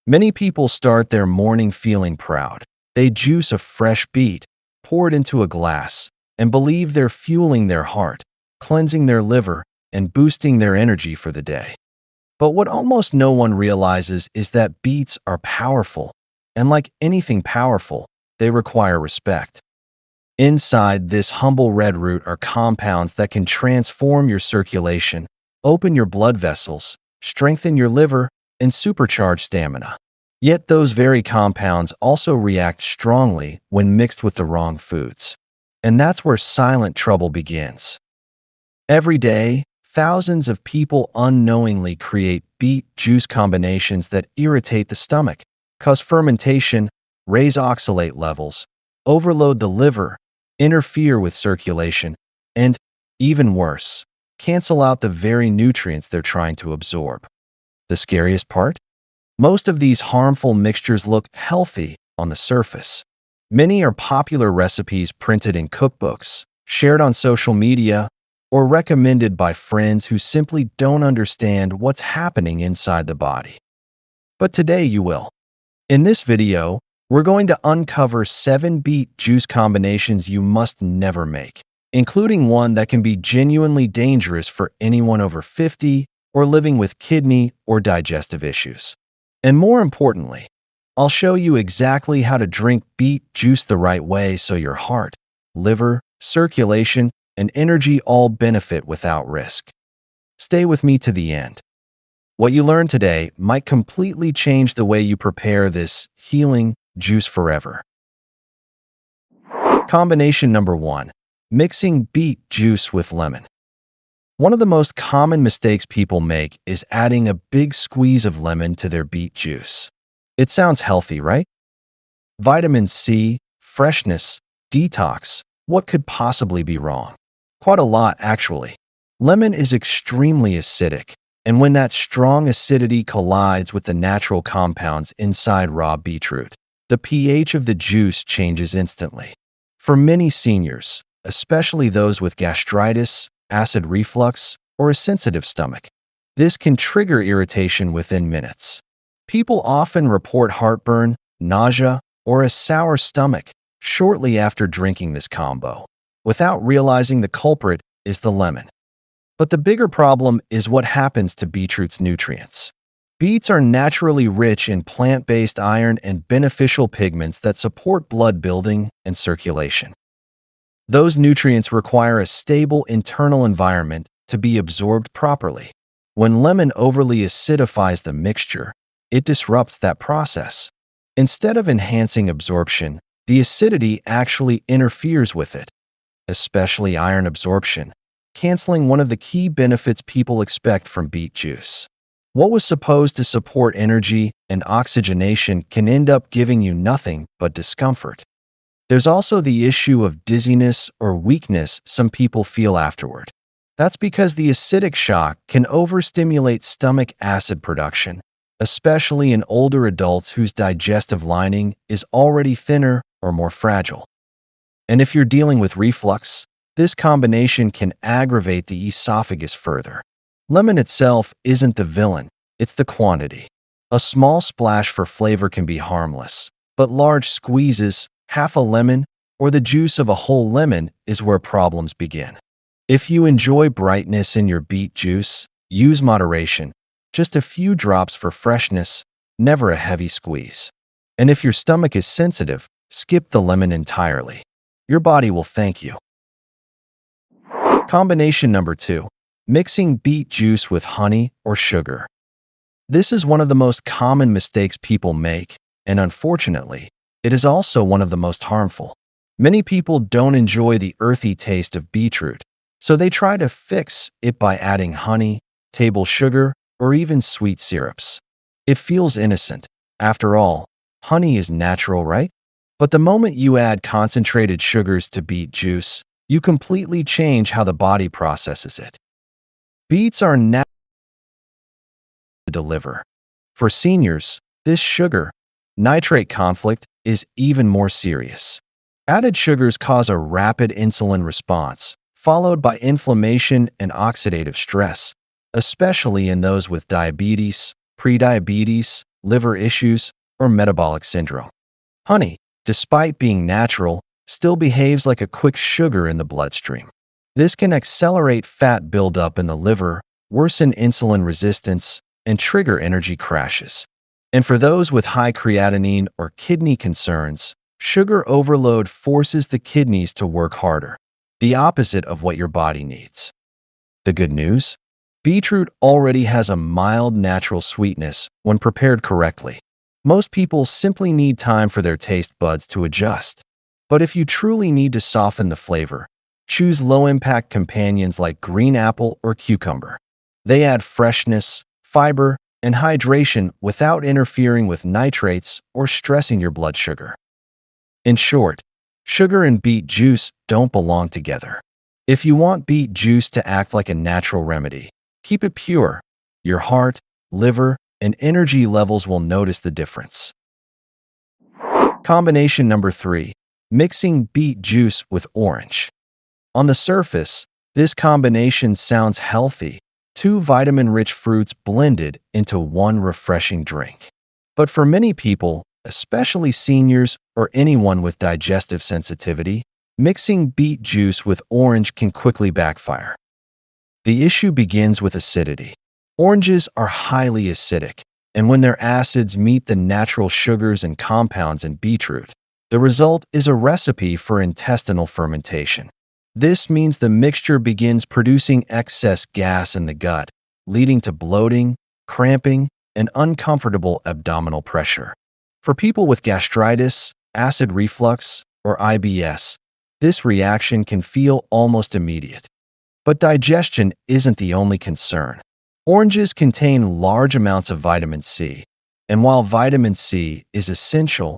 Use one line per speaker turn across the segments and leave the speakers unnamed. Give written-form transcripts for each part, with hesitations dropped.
Many people start their morning feeling proud. They juice a fresh beet, pour it into a glass, and believe they're fueling their heart, cleansing their liver, and boosting their energy for the day. But what almost no one realizes is that beets are powerful, and like anything powerful, they require respect. Inside this humble red root are compounds that can transform your circulation, open your blood vessels, strengthen your liver, and supercharge stamina. Yet those very compounds also react strongly when mixed with the wrong foods. And that's where silent trouble begins. Every day, thousands of people unknowingly create beet juice combinations that irritate the stomach, cause fermentation, raise oxalate levels, overload the liver, interfere with circulation, and, even worse, cancel out the very nutrients they're trying to absorb. The scariest part? Most of these harmful mixtures look healthy on the surface. Many are popular recipes printed in cookbooks, shared on social media, or recommended by friends who simply don't understand what's happening inside the body. But today you will. In this video, we're going to uncover 7 beet juice combinations you must never make, including one that can be genuinely dangerous for anyone over 50 or living with kidney or digestive issues. And more importantly, I'll show you exactly how to drink beet juice the right way so your heart, liver, circulation, and energy all benefit without risk. Stay with me to the end. What you learn today might completely change the way you prepare this healing juice forever. Combination number 1. Mixing beet juice with lemon. One of the most common mistakes people make is adding a big squeeze of lemon to their beet juice. It sounds healthy, right? Vitamin C, freshness, detox. What could possibly be wrong? Quite a lot, actually. Lemon is extremely acidic, and when that strong acidity collides with the natural compounds inside raw beetroot, the pH of the juice changes instantly. For many seniors, especially those with gastritis, acid reflux, or a sensitive stomach, this can trigger irritation within minutes. People often report heartburn, nausea, or a sour stomach shortly after drinking this combo, without realizing the culprit is the lemon. But the bigger problem is what happens to beetroot's nutrients. Beets are naturally rich in plant-based iron and beneficial pigments that support blood building and circulation. Those nutrients require a stable internal environment to be absorbed properly. When lemon overly acidifies the mixture, it disrupts that process. Instead of enhancing absorption, the acidity actually interferes with it, especially iron absorption, canceling one of the key benefits people expect from beet juice. What was supposed to support energy and oxygenation can end up giving you nothing but discomfort. There's also the issue of dizziness or weakness some people feel afterward. That's because the acidic shock can overstimulate stomach acid production, especially in older adults whose digestive lining is already thinner or more fragile. And if you're dealing with reflux, this combination can aggravate the esophagus further. Lemon itself isn't the villain, it's the quantity. A small splash for flavor can be harmless, but large squeezes, half a lemon, or the juice of a whole lemon is where problems begin. If you enjoy brightness in your beet juice, use moderation. Just a few drops for freshness, never a heavy squeeze. And if your stomach is sensitive, skip the lemon entirely. Your body will thank you. Combination number 2. Mixing beet juice with honey or sugar. This is one of the most common mistakes people make, and unfortunately, it is also one of the most harmful. Many people don't enjoy the earthy taste of beetroot, so they try to fix it by adding honey, table sugar, or even sweet syrups. It feels innocent. After all, honey is natural, right? But the moment you add concentrated sugars to beet juice, you completely change how the body processes it. Beets are natural to deliver. For seniors, this sugar-nitrate conflict is even more serious. Added sugars cause a rapid insulin response, followed by inflammation and oxidative stress, especially in those with diabetes, prediabetes, liver issues, or metabolic syndrome. Honey, despite being natural, still behaves like a quick sugar in the bloodstream. This can accelerate fat buildup in the liver, worsen insulin resistance, and trigger energy crashes. And for those with high creatinine or kidney concerns, sugar overload forces the kidneys to work harder, the opposite of what your body needs. The good news? Beetroot already has a mild natural sweetness when prepared correctly. Most people simply need time for their taste buds to adjust. But if you truly need to soften the flavor, choose low-impact companions like green apple or cucumber. They add freshness, fiber, and hydration without interfering with nitrates or stressing your blood sugar. In short, sugar and beet juice don't belong together. If you want beet juice to act like a natural remedy, keep it pure. Your heart, liver, and energy levels will notice the difference. Combination number 3. Mixing beet juice with orange. On the surface, this combination sounds healthy. 2 vitamin-rich fruits blended into one refreshing drink. But for many people, especially seniors or anyone with digestive sensitivity, mixing beet juice with orange can quickly backfire. The issue begins with acidity. Oranges are highly acidic, and when their acids meet the natural sugars and compounds in beetroot, the result is a recipe for intestinal fermentation. This means the mixture begins producing excess gas in the gut, leading to bloating, cramping, and uncomfortable abdominal pressure. For people with gastritis, acid reflux, or IBS, this reaction can feel almost immediate. But digestion isn't the only concern. Oranges contain large amounts of vitamin C, and while vitamin C is essential,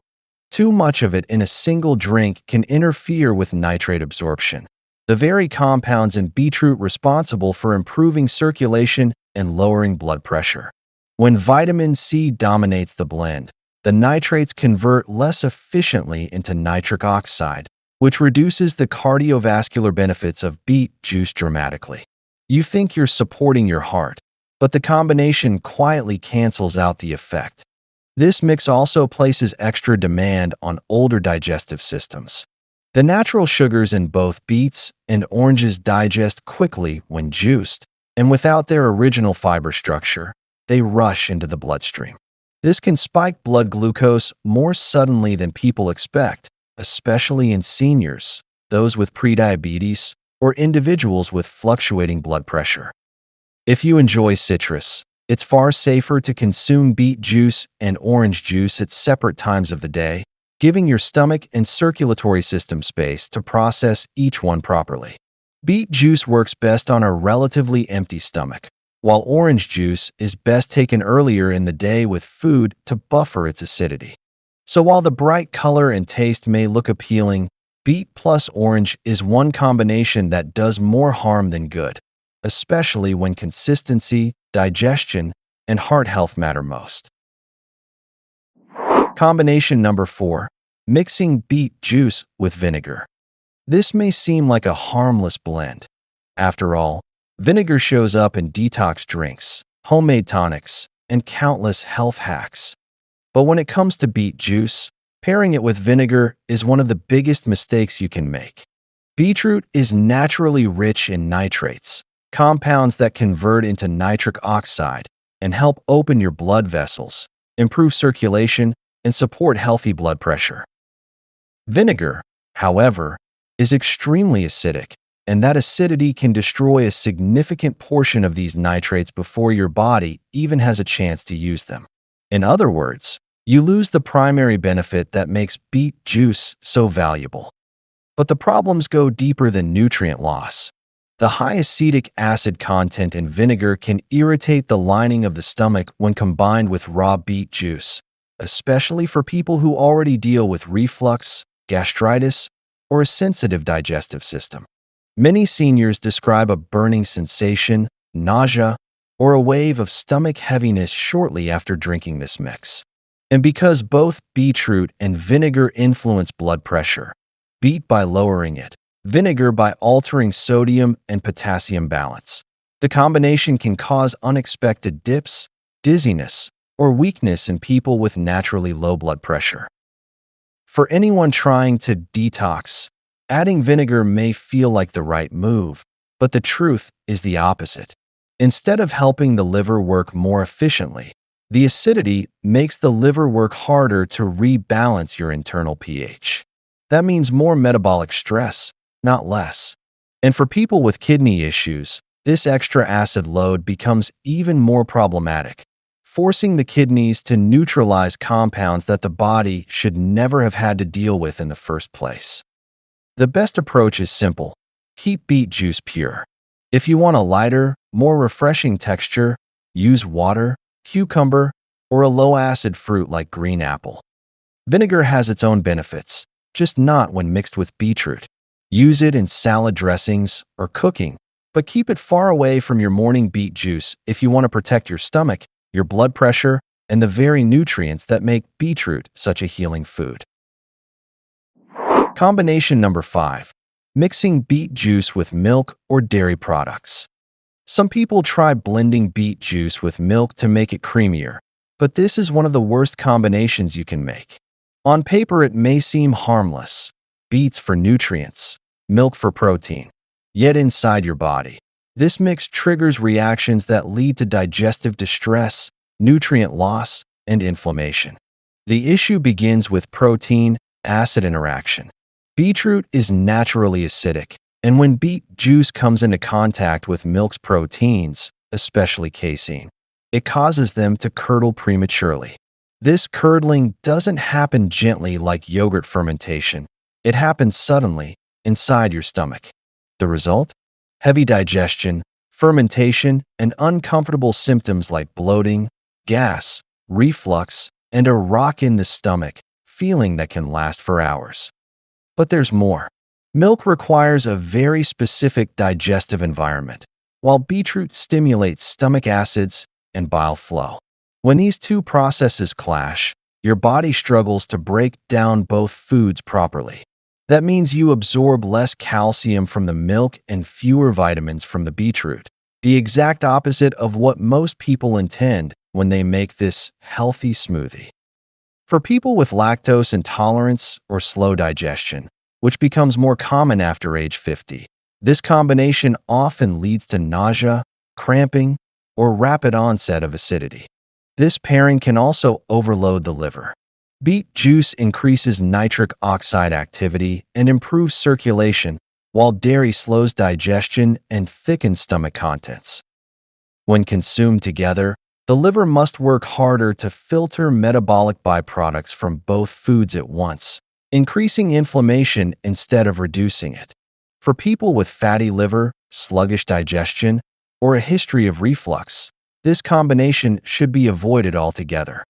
too much of it in a single drink can interfere with nitrate absorption, the very compounds in beetroot responsible for improving circulation and lowering blood pressure. When vitamin C dominates the blend, the nitrates convert less efficiently into nitric oxide, which reduces the cardiovascular benefits of beet juice dramatically. You think you're supporting your heart, but the combination quietly cancels out the effect. This mix also places extra demand on older digestive systems. The natural sugars in both beets and oranges digest quickly when juiced, and without their original fiber structure, they rush into the bloodstream. This can spike blood glucose more suddenly than people expect, especially in seniors, those with prediabetes, or individuals with fluctuating blood pressure. If you enjoy citrus, it's far safer to consume beet juice and orange juice at separate times of the day, giving your stomach and circulatory system space to process each one properly. Beet juice works best on a relatively empty stomach, while orange juice is best taken earlier in the day with food to buffer its acidity. So while the bright color and taste may look appealing, beet plus orange is one combination that does more harm than good, especially when consistency, digestion, and heart health matter most. Combination number 4. Mixing beet juice with vinegar. This may seem like a harmless blend. After all, vinegar shows up in detox drinks, homemade tonics, and countless health hacks. But when it comes to beet juice, pairing it with vinegar is one of the biggest mistakes you can make. Beetroot is naturally rich in nitrates, compounds that convert into nitric oxide and help open your blood vessels, improve circulation, and support healthy blood pressure. Vinegar, however, is extremely acidic, and that acidity can destroy a significant portion of these nitrates before your body even has a chance to use them. In other words, you lose the primary benefit that makes beet juice so valuable. But the problems go deeper than nutrient loss. The high acetic acid content in vinegar can irritate the lining of the stomach when combined with raw beet juice, especially for people who already deal with reflux, gastritis, or a sensitive digestive system. Many seniors describe a burning sensation, nausea, or a wave of stomach heaviness shortly after drinking this mix. And because both beetroot and vinegar influence blood pressure, beet by lowering it, vinegar by altering sodium and potassium balance, the combination can cause unexpected dips, dizziness, or weakness in people with naturally low blood pressure. For anyone trying to detox, adding vinegar may feel like the right move, but the truth is the opposite. Instead of helping the liver work more efficiently, the acidity makes the liver work harder to rebalance your internal pH. That means more metabolic stress, not less. And for people with kidney issues, this extra acid load becomes even more problematic, forcing the kidneys to neutralize compounds that the body should never have had to deal with in the first place. The best approach is simple: keep beet juice pure. If you want a lighter, more refreshing texture, use water, cucumber, or a low-acid fruit like green apple. Vinegar has its own benefits, just not when mixed with beetroot. Use it in salad dressings or cooking, but keep it far away from your morning beet juice if you want to protect your stomach, your blood pressure, and the very nutrients that make beetroot such a healing food. Combination number 5. Mixing beet juice with milk or dairy products. Some people try blending beet juice with milk to make it creamier, but this is one of the worst combinations you can make. On paper, it may seem harmless: beets for nutrients, milk for protein. Yet inside your body, this mix triggers reactions that lead to digestive distress, nutrient loss, and inflammation. The issue begins with protein-acid interaction. Beetroot is naturally acidic, and when beet juice comes into contact with milk's proteins, especially casein, it causes them to curdle prematurely. This curdling doesn't happen gently like yogurt fermentation. It happens suddenly, inside your stomach. The result? Heavy digestion, fermentation, and uncomfortable symptoms like bloating, gas, reflux, and a rock in the stomach, feeling that can last for hours. But there's more. Milk requires a very specific digestive environment, while beetroot stimulates stomach acids and bile flow. When these two processes clash, your body struggles to break down both foods properly. That means you absorb less calcium from the milk and fewer vitamins from the beetroot, the exact opposite of what most people intend when they make this healthy smoothie. For people with lactose intolerance or slow digestion, which becomes more common after age 50, this combination often leads to nausea, cramping, or rapid onset of acidity. This pairing can also overload the liver. Beet juice increases nitric oxide activity and improves circulation, while dairy slows digestion and thickens stomach contents. When consumed together, the liver must work harder to filter metabolic byproducts from both foods at once, increasing inflammation instead of reducing it. For people with fatty liver, sluggish digestion, or a history of reflux, this combination should be avoided altogether.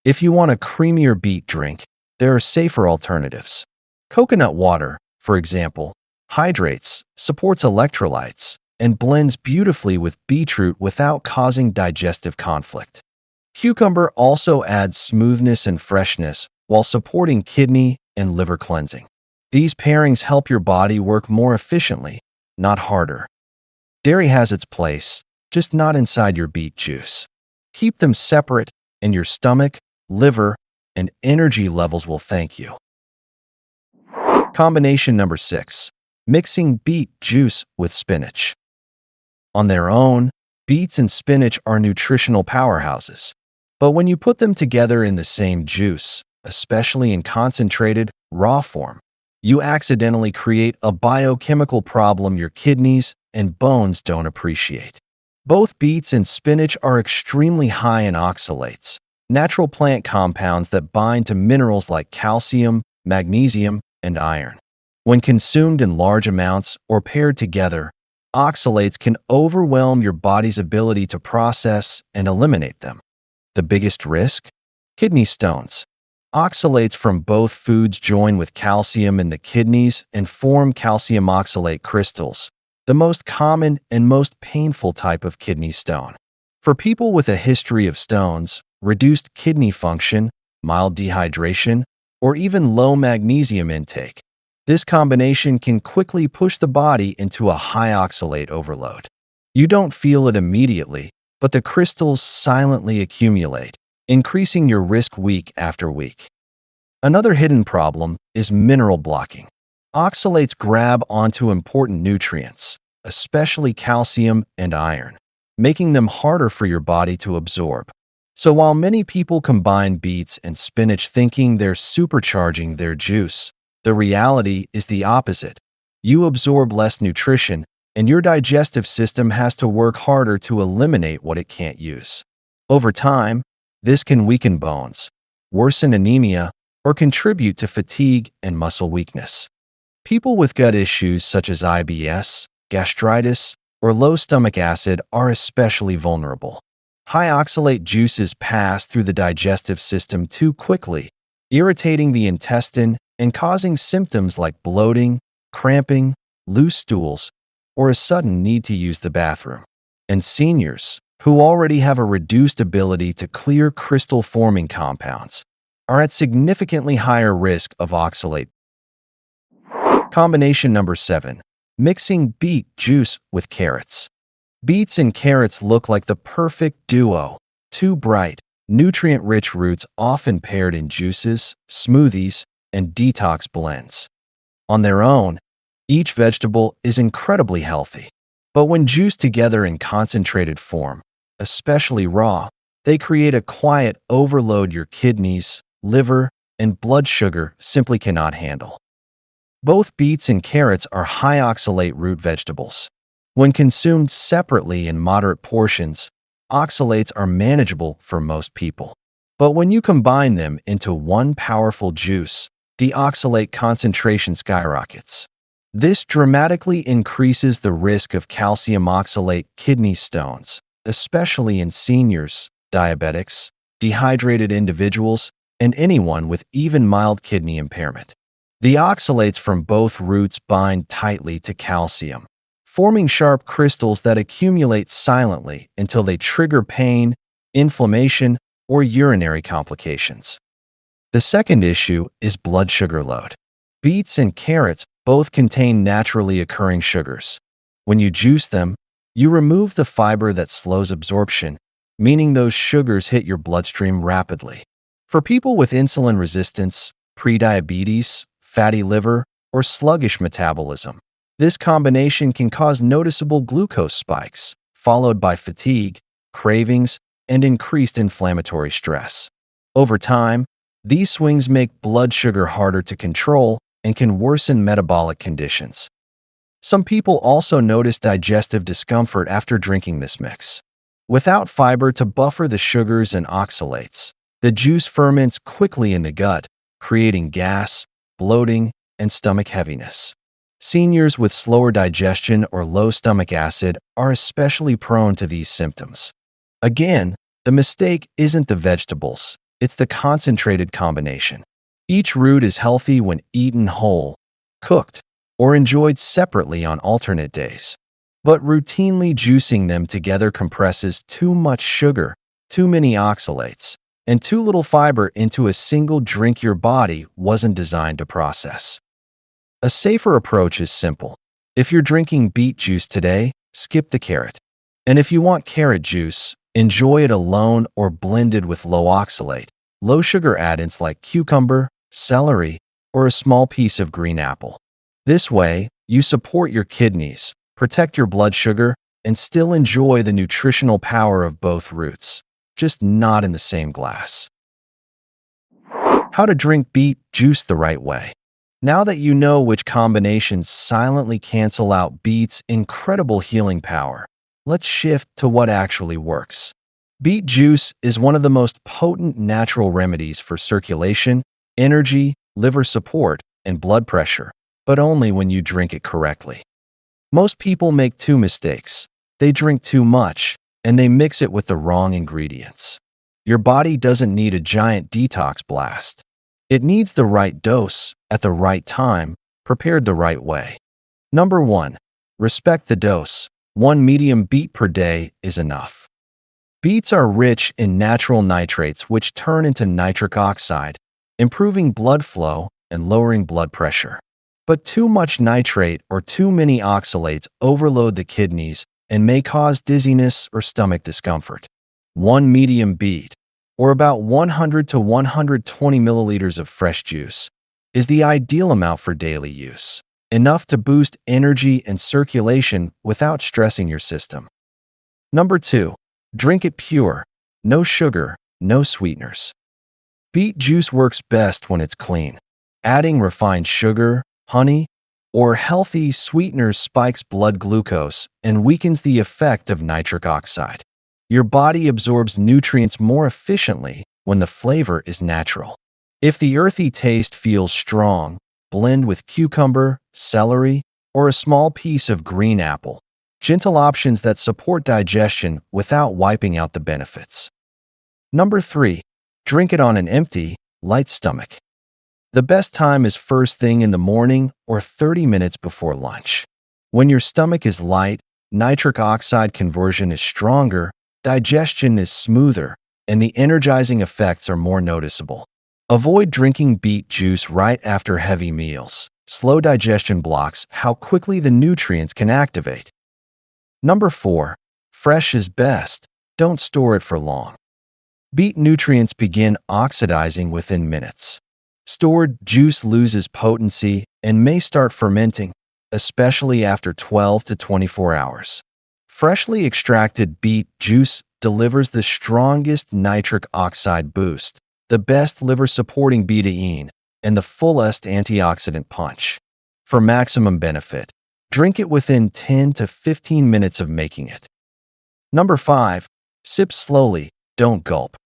If you want a creamier beet drink, there are safer alternatives. Coconut water, for example, hydrates, supports electrolytes, and blends beautifully with beetroot without causing digestive conflict. Cucumber also adds smoothness and freshness while supporting kidney and liver cleansing. These pairings help your body work more efficiently, not harder. Dairy has its place, just not inside your beet juice. Keep them separate, and your stomach, liver, and energy levels will thank you. Combination number 6. Mixing beet juice with spinach. On their own, beets and spinach are nutritional powerhouses. But when you put them together in the same juice, especially in concentrated, raw form, you accidentally create a biochemical problem your kidneys and bones don't appreciate. Both beets and spinach are extremely high in oxalates, natural plant compounds that bind to minerals like calcium, magnesium, and iron. When consumed in large amounts or paired together, oxalates can overwhelm your body's ability to process and eliminate them. The biggest risk? Kidney stones. Oxalates from both foods join with calcium in the kidneys and form calcium oxalate crystals, the most common and most painful type of kidney stone. For people with a history of stones, reduced kidney function, mild dehydration, or even low magnesium intake, this combination can quickly push the body into a high oxalate overload. You don't feel it immediately, but the crystals silently accumulate, increasing your risk week after week. Another hidden problem is mineral blocking. Oxalates grab onto important nutrients, especially calcium and iron, making them harder for your body to absorb. So while many people combine beets and spinach thinking they're supercharging their juice, the reality is the opposite. You absorb less nutrition, and your digestive system has to work harder to eliminate what it can't use. Over time, this can weaken bones, worsen anemia, or contribute to fatigue and muscle weakness. People with gut issues such as IBS, gastritis, or low stomach acid are especially vulnerable. High oxalate juices pass through the digestive system too quickly, irritating the intestine and causing symptoms like bloating, cramping, loose stools, or a sudden need to use the bathroom. And seniors, who already have a reduced ability to clear crystal-forming compounds, are at significantly higher risk of oxalate. Combination number 7. Mixing beet juice with carrots. Beets and carrots look like the perfect duo. Two bright, nutrient-rich roots often paired in juices, smoothies, and detox blends. On their own, each vegetable is incredibly healthy. But when juiced together in concentrated form, especially raw, they create a quiet overload your kidneys, liver, and blood sugar simply cannot handle. Both beets and carrots are high oxalate root vegetables. When consumed separately in moderate portions, oxalates are manageable for most people. But when you combine them into one powerful juice, the oxalate concentration skyrockets. This dramatically increases the risk of calcium oxalate kidney stones, especially in seniors, diabetics, dehydrated individuals, and anyone with even mild kidney impairment. The oxalates from both roots bind tightly to calcium, forming sharp crystals that accumulate silently until they trigger pain, inflammation, or urinary complications. The second issue is blood sugar load. Beets and carrots both contain naturally occurring sugars. When you juice them, you remove the fiber that slows absorption, meaning those sugars hit your bloodstream rapidly. For people with insulin resistance, prediabetes, fatty liver, or sluggish metabolism, this combination can cause noticeable glucose spikes, followed by fatigue, cravings, and increased inflammatory stress. Over time, these swings make blood sugar harder to control and can worsen metabolic conditions. Some people also notice digestive discomfort after drinking this mix. Without fiber to buffer the sugars and oxalates, the juice ferments quickly in the gut, creating gas, bloating, and stomach heaviness. Seniors with slower digestion or low stomach acid are especially prone to these symptoms. Again, the mistake isn't the vegetables, it's the concentrated combination. Each root is healthy when eaten whole, cooked, or enjoyed separately on alternate days. But routinely juicing them together compresses too much sugar, too many oxalates, and too little fiber into a single drink your body wasn't designed to process. A safer approach is simple. If you're drinking beet juice today, skip the carrot. And if you want carrot juice, enjoy it alone or blended with low oxalate, low sugar add-ins like cucumber, celery, or a small piece of green apple. This way, you support your kidneys, protect your blood sugar, and still enjoy the nutritional power of both roots, just not in the same glass. How to drink beet juice the right way. Now that you know which combinations silently cancel out beet's incredible healing power, let's shift to what actually works. Beet juice is one of the most potent natural remedies for circulation, energy, liver support, and blood pressure, but only when you drink it correctly. Most people make two mistakes. They drink too much, and they mix it with the wrong ingredients. Your body doesn't need a giant detox blast. It needs the right dose, at the right time, prepared the right way. Number 1. Respect the dose. 1 medium beet per day is enough. Beets are rich in natural nitrates which turn into nitric oxide, improving blood flow and lowering blood pressure. But too much nitrate or too many oxalates overload the kidneys and may cause dizziness or stomach discomfort. 1 medium beet, or about 100 to 120 milliliters of fresh juice, is the ideal amount for daily use, enough to boost energy and circulation without stressing your system. Number 2. Drink it pure. No sugar, no sweeteners. Beet juice works best when it's clean. Adding refined sugar, honey, or healthy sweeteners spikes blood glucose and weakens the effect of nitric oxide. Your body absorbs nutrients more efficiently when the flavor is natural. If the earthy taste feels strong, blend with cucumber, celery, or a small piece of green apple. Gentle options that support digestion without wiping out the benefits. Number 3. Drink it on an empty, light stomach. The best time is first thing in the morning or 30 minutes before lunch. When your stomach is light, nitric oxide conversion is stronger, digestion is smoother, and the energizing effects are more noticeable. Avoid drinking beet juice right after heavy meals. Slow digestion blocks how quickly the nutrients can activate. Number 4. Fresh is best. Don't store it for long. Beet nutrients begin oxidizing within minutes. Stored juice loses potency and may start fermenting, especially after 12 to 24 hours. Freshly extracted beet juice delivers the strongest nitric oxide boost, the best liver-supporting betaine, and the fullest antioxidant punch. For maximum benefit, drink it within 10 to 15 minutes of making it. Number 5. Sip slowly, don't gulp.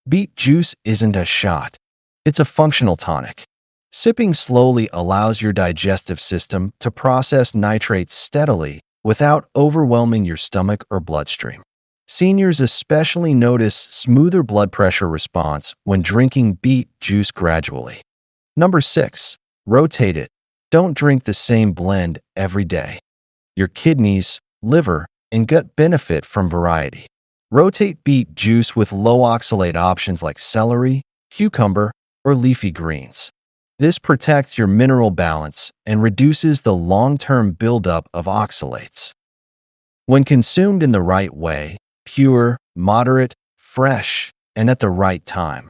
Beet juice isn't a shot. It's a functional tonic. Sipping slowly allows your digestive system to process nitrates steadily without overwhelming your stomach or bloodstream. Seniors especially notice smoother blood pressure response when drinking beet juice gradually. Number 6. Rotate it. Don't drink the same blend every day. Your kidneys, liver, and gut benefit from variety. Rotate beet juice with low oxalate options like celery, cucumber, or leafy greens. This protects your mineral balance and reduces the long-term buildup of oxalates. When consumed in the right way, pure, moderate, fresh, and at the right time,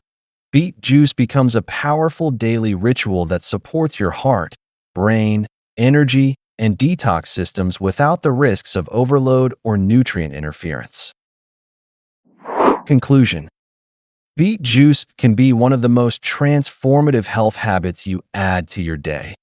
beet juice becomes a powerful daily ritual that supports your heart, brain, energy, and detox systems without the risks of overload or nutrient interference. Conclusion. Beet juice can be one of the most transformative health habits you add to your day,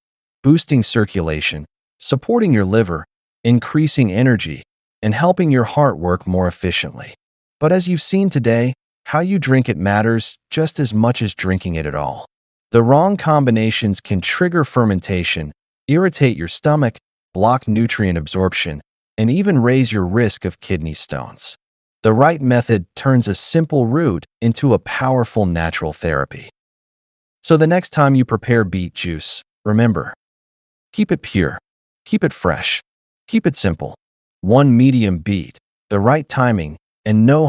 boosting circulation, supporting your liver, increasing energy, and helping your heart work more efficiently. But as you've seen today, how you drink it matters just as much as drinking it at all. The wrong combinations can trigger fermentation, irritate your stomach, block nutrient absorption, and even raise your risk of kidney stones. The right method turns a simple root into a powerful natural therapy. So the next time you prepare beet juice, remember, keep it pure, keep it fresh, keep it simple. One medium beet, the right timing, and no